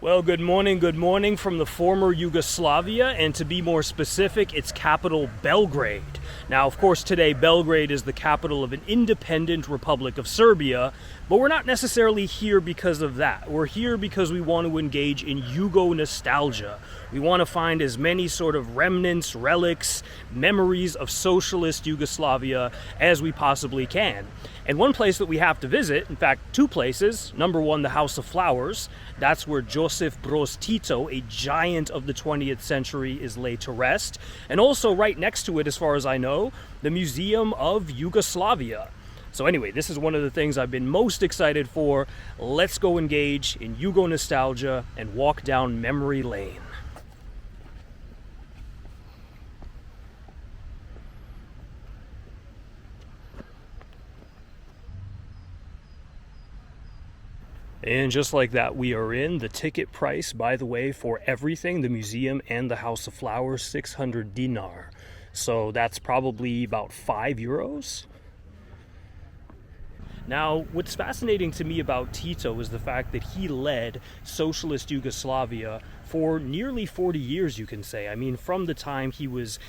Well, good morning from the former Yugoslavia, and to be more specific, its capital, Belgrade. Now, of course, today Belgrade is the capital of an independent Republic of Serbia, but we're not necessarily here because of that. We're here because we want to engage in Yugo-nostalgia. We want to find as many sort of remnants, relics, memories of socialist Yugoslavia as we possibly can. And one place that we have to visit, in fact, two places. Number one, the House of Flowers. That's where Josip Broz Tito, a giant of the 20th century, is laid to rest. And also right next to it, as far as I know, the Museum of Yugoslavia. So anyway, this is one of the things I've been most excited for. Let's go engage in Yugo-nostalgia and walk down memory lane. And just like that, we are in. The ticket price, by the way, for everything, the museum and the House of Flowers, 600 dinar. So that's probably about €5. Now, what's fascinating to me about Tito is the fact that he led socialist Yugoslavia for nearly 40 years, you can say. I mean, from the time he was,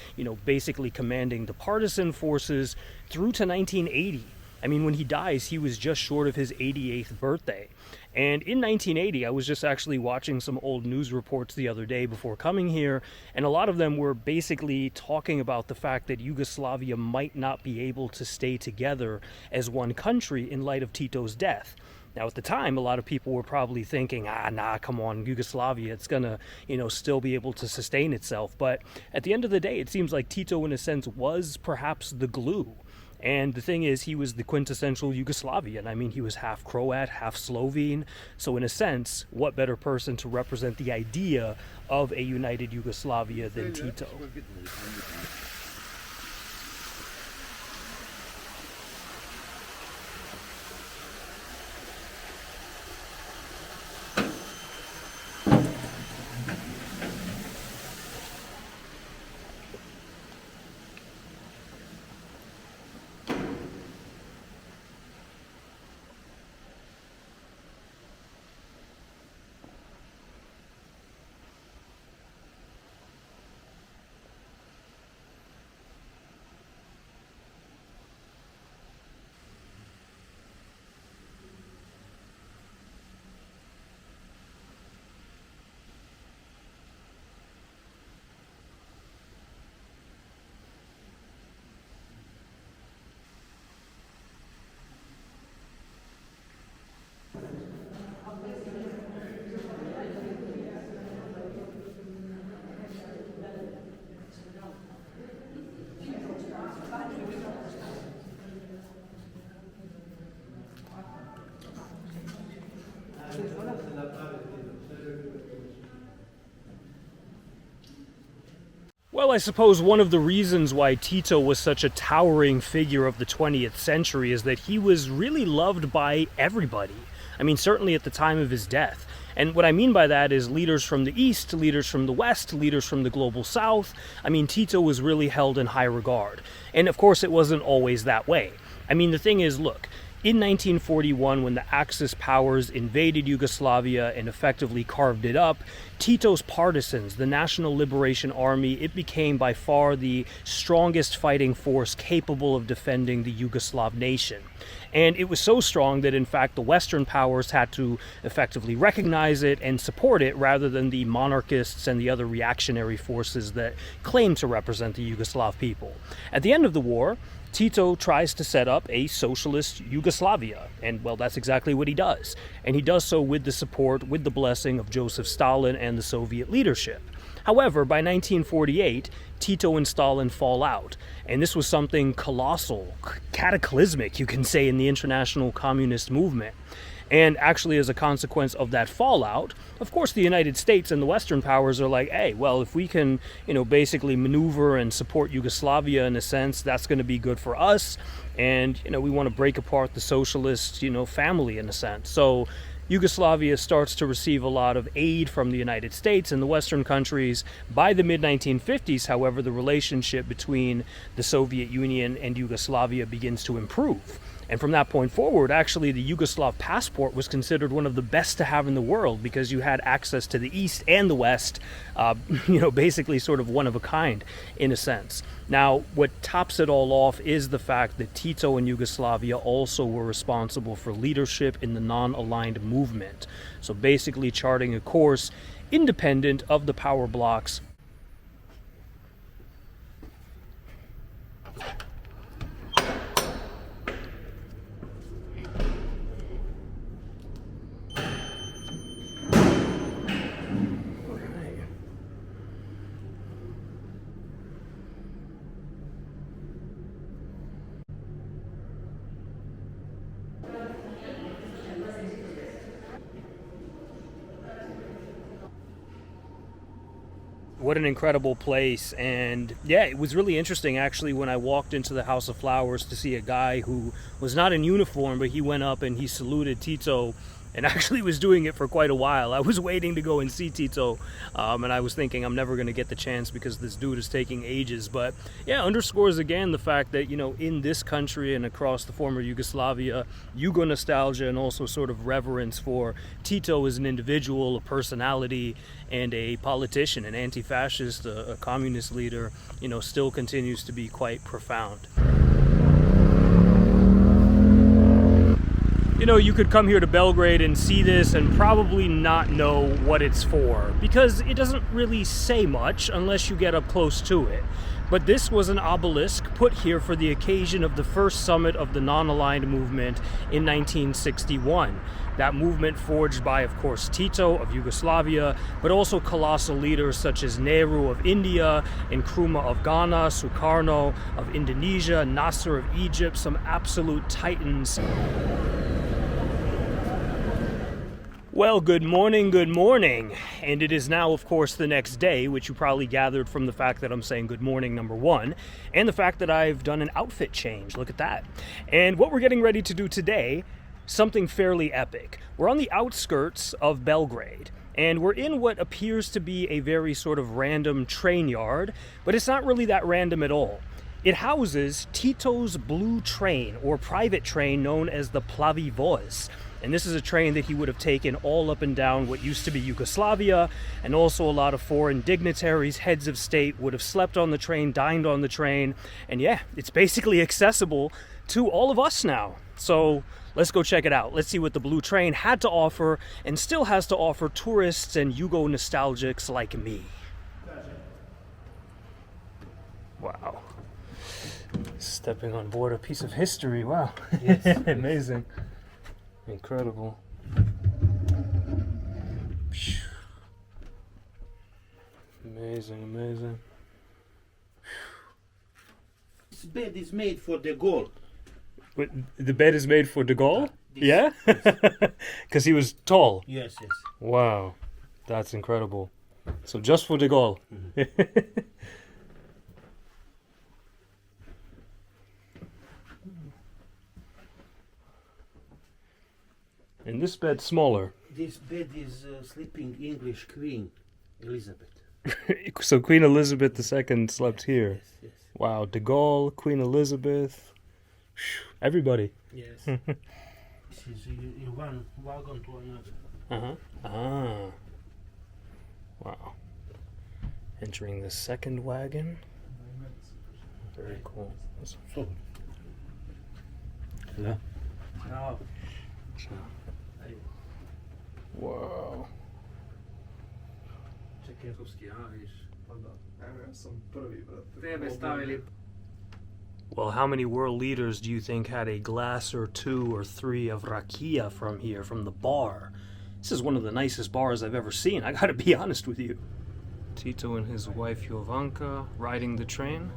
basically commanding the partisan forces through to 1980. I mean, when he dies, he was just short of his 88th birthday. And in 1980, I was just actually watching some old news reports the other day before coming here, and a lot of them were basically talking about the fact that Yugoslavia might not be able to stay together as one country in light of Tito's death. Now, at the time, a lot of people were probably thinking, come on, Yugoslavia, it's gonna, still be able to sustain itself. But at the end of the day, it seems like Tito, in a sense, was perhaps the glue. And the thing is, he was the quintessential Yugoslavian. I mean, he was half Croat, half Slovene. So in a sense, what better person to represent the idea of a united Yugoslavia than Tito? Well, I suppose one of the reasons why Tito was such a towering figure of the 20th century is that he was really loved by everybody. I mean, certainly at the time of his death. And what I mean by that is leaders from the East, leaders from the West, leaders from the global South. I mean, Tito was really held in high regard. And of course, it wasn't always that way. I mean, the thing is, look, in 1941, when the Axis powers invaded Yugoslavia and effectively carved it up, Tito's partisans, the National Liberation Army, it became by far the strongest fighting force capable of defending the Yugoslav nation. And it was so strong that, in fact, the Western powers had to effectively recognize it and support it rather than the monarchists and the other reactionary forces that claimed to represent the Yugoslav people. At the end of the war, Tito tries to set up a socialist Yugoslavia, and well, that's exactly what he does. And he does so with the support, with the blessing of Joseph Stalin and the Soviet leadership. However, by 1948, Tito and Stalin fall out, and this was something colossal, cataclysmic, you can say, in the international communist movement. And actually, as a consequence of that fallout, of course, the United States and the Western powers are like, hey, well, if we can, basically maneuver and support Yugoslavia in a sense, that's going to be good for us. And, we want to break apart the socialist, family in a sense. So Yugoslavia starts to receive a lot of aid from the United States and the Western countries. By the mid-1950s, however, the relationship between the Soviet Union and Yugoslavia begins to improve. And from that point forward, actually, the Yugoslav passport was considered one of the best to have in the world because you had access to the East and the West, basically sort of one of a kind in a sense. Now, what tops it all off is the fact that Tito and Yugoslavia also were responsible for leadership in the non-aligned movement. So basically charting a course independent of the power bloc's. What an incredible place. And yeah, it was really interesting actually when I walked into the House of Flowers to see a guy who was not in uniform, but he went up and he saluted Tito and actually was doing it for quite a while. I was waiting to go and see Tito, and I was thinking I'm never going to get the chance because this dude is taking ages. But yeah, underscores again the fact that, in this country and across the former Yugoslavia, Yugo-nostalgia and also sort of reverence for Tito as an individual, a personality, and a politician, an anti-fascist, a communist leader, still continues to be quite profound. You could come here to Belgrade and see this and probably not know what it's for, because it doesn't really say much unless you get up close to it. But this was an obelisk put here for the occasion of the first summit of the non-aligned movement in 1961. That movement forged by, of course, Tito of Yugoslavia, but also colossal leaders such as Nehru of India, Nkrumah of Ghana, Sukarno of Indonesia, Nasser of Egypt, some absolute titans. Well, good morning, and it is now, of course, the next day, which you probably gathered from the fact that I'm saying good morning, number one, and the fact that I've done an outfit change. Look at that. And what we're getting ready to do today, something fairly epic. We're on the outskirts of Belgrade, and we're in what appears to be a very sort of random train yard, but it's not really that random at all. It houses Tito's blue train, or private train, known as the Plavi Voz. And this is a train that he would have taken all up and down what used to be Yugoslavia, and also a lot of foreign dignitaries, heads of state, would have slept on the train, dined on the train, and yeah, it's basically accessible to all of us now. So let's go check it out. Let's see what the blue train had to offer, and still has to offer tourists and Yugo-nostalgics like me. Wow. Stepping on board a piece of history, wow. Yes. Amazing. Incredible. Amazing. This bed is made for De Gaulle. But the bed is made for De Gaulle? Yeah? Yes. Because he was tall? Yes. Wow. That's incredible. So just for De Gaulle. Mm-hmm. And this bed's smaller. This bed is sleeping English Queen Elizabeth. So Queen Elizabeth II slept here. Yes. Wow, De Gaulle, Queen Elizabeth, everybody. Yes. This is in one wagon to another. Wow. Entering the second wagon. Very cool. So. Yeah. Now. Wow. Well, how many world leaders do you think had a glass or two or three of rakia from here, from the bar? This is one of the nicest bars I've ever seen, I gotta be honest with you. Tito and his wife Jovanka riding the train.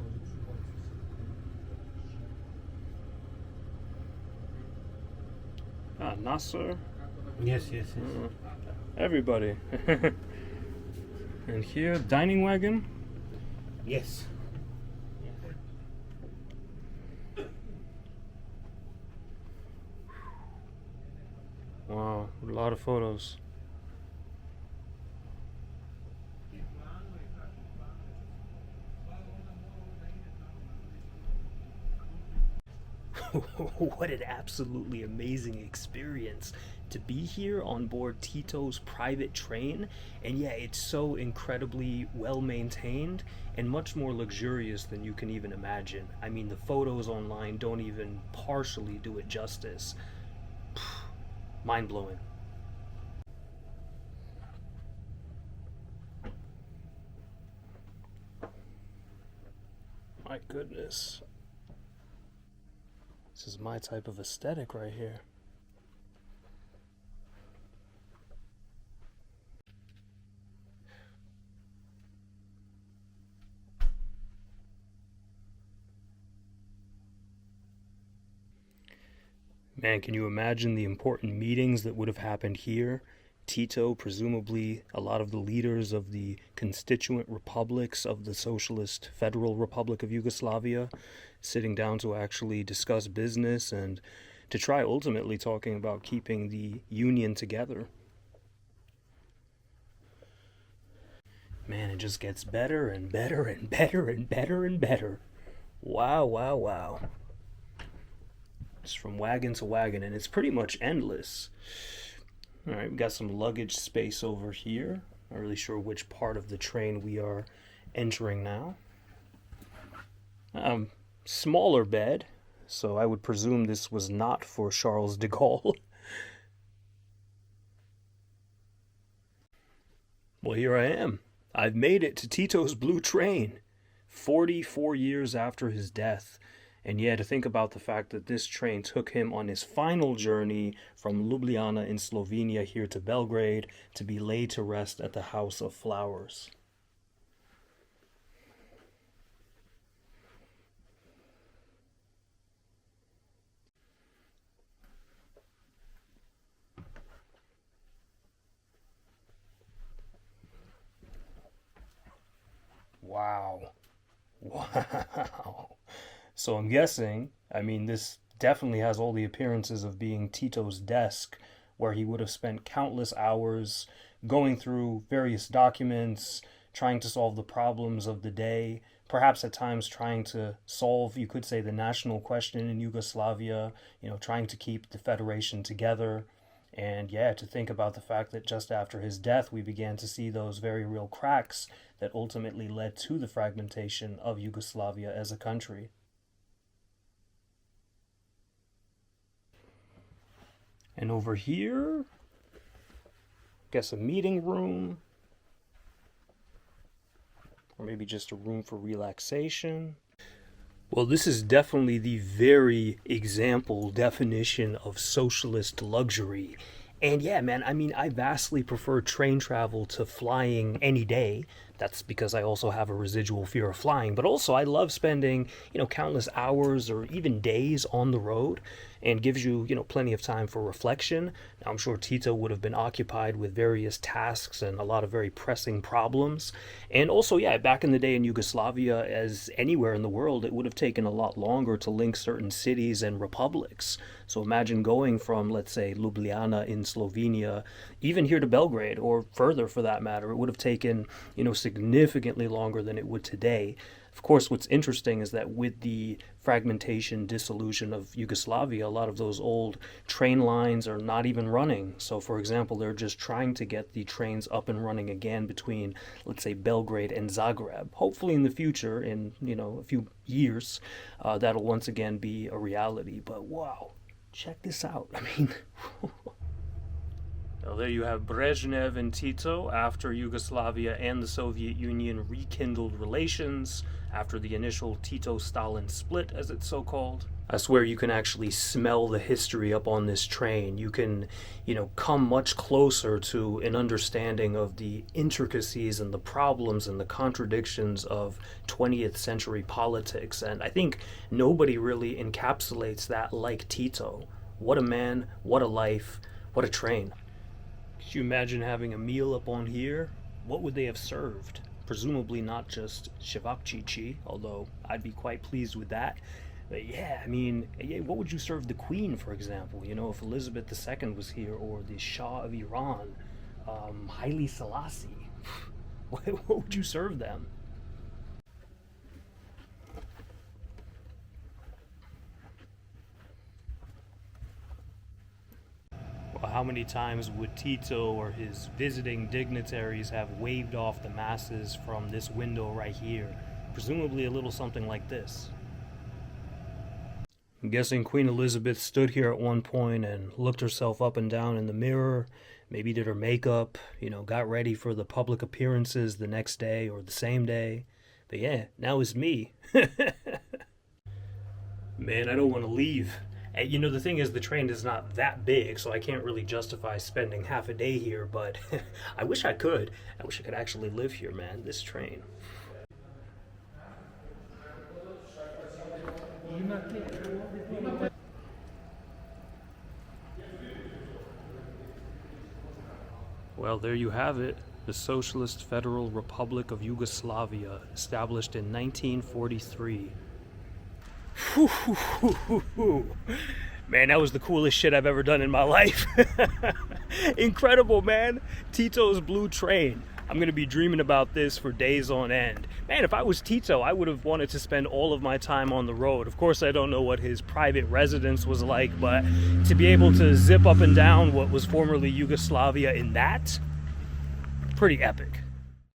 Nasser. Yes. Everybody. And here, dining wagon. Yes. Wow, a lot of photos. What an absolutely amazing experience to be here on board Tito's private train. And yeah, it's so incredibly well maintained and much more luxurious than you can even imagine. I mean, the photos online don't even partially do it justice. Mind blowing. My goodness. This is my type of aesthetic right here. Man, can you imagine the important meetings that would have happened here? Tito, presumably a lot of the leaders of the constituent republics of the Socialist Federal Republic of Yugoslavia, sitting down to actually discuss business and to try ultimately talking about keeping the union together. Man, it just gets better and better and better and better and better. Wow, wow, wow. Just from wagon to wagon, and it's pretty much endless. All right, we got some luggage space over here. Not really sure which part of the train we are entering now. Smaller bed, so I would presume this was not for Charles de Gaulle. Well, here I am. I've made it to Tito's blue train, 44 years after his death. And yeah, to think about the fact that this train took him on his final journey from Ljubljana in Slovenia here to Belgrade to be laid to rest at the House of Flowers. Wow. Wow. So I'm guessing, I mean, this definitely has all the appearances of being Tito's desk, where he would have spent countless hours going through various documents, trying to solve the problems of the day, perhaps at times trying to solve, you could say, the national question in Yugoslavia, trying to keep the federation together. And yeah, to think about the fact that just after his death, we began to see those very real cracks that ultimately led to the fragmentation of Yugoslavia as a country. And over here, I guess a meeting room, or maybe just a room for relaxation. Well, this is definitely the very example definition of socialist luxury. And yeah, man, I mean, I vastly prefer train travel to flying any day. That's because I also have a residual fear of flying. But also, I love spending, countless hours or even days on the road, and gives you, plenty of time for reflection. Now, I'm sure Tito would have been occupied with various tasks and a lot of very pressing problems. And also, yeah, back in the day in Yugoslavia, as anywhere in the world, it would have taken a lot longer to link certain cities and republics. So imagine going from, let's say, Ljubljana in Slovenia, even here to Belgrade, or further for that matter. It would have taken, significantly longer than it would today. Of course, what's interesting is that with the fragmentation, dissolution of Yugoslavia, a lot of those old train lines are not even running. So, for example, they're just trying to get the trains up and running again between, let's say, Belgrade and Zagreb. Hopefully in the future, in, a few years, that'll once again be a reality. But wow, check this out. I mean... Well, there you have Brezhnev and Tito after Yugoslavia and the Soviet Union rekindled relations after the initial Tito-Stalin split, as it's so called. I swear you can actually smell the history up on this train. You can, come much closer to an understanding of the intricacies and the problems and the contradictions of 20th century politics. And I think nobody really encapsulates that like Tito. What a man, what a life, what a train. Could you imagine having a meal up on here? What would they have served? Presumably not just shevapchichi, although I'd be quite pleased with that. But yeah, I mean, what would you serve the Queen, for example? If Elizabeth II was here, or the Shah of Iran, Haile Selassie. What would you serve them? how many times would Tito or his visiting dignitaries have waved off the masses from this window right here? Presumably a little something like this. I'm guessing Queen Elizabeth stood here at one point and looked herself up and down in the mirror, maybe did her makeup, got ready for the public appearances the next day or the same day. But yeah, now it's me. Man, I don't want to leave. And the thing is, the train is not that big, so I can't really justify spending half a day here, but I wish I could. I wish I could actually live here, man, this train. Well, there you have it. The Socialist Federal Republic of Yugoslavia, established in 1943. Man, that was the coolest shit I've ever done in my life. Incredible, man. Tito's blue train. I'm going to be dreaming about this for days on end. Man, if I was Tito, I would have wanted to spend all of my time on the road. Of course, I don't know what his private residence was like, but to be able to zip up and down what was formerly Yugoslavia in that, pretty epic.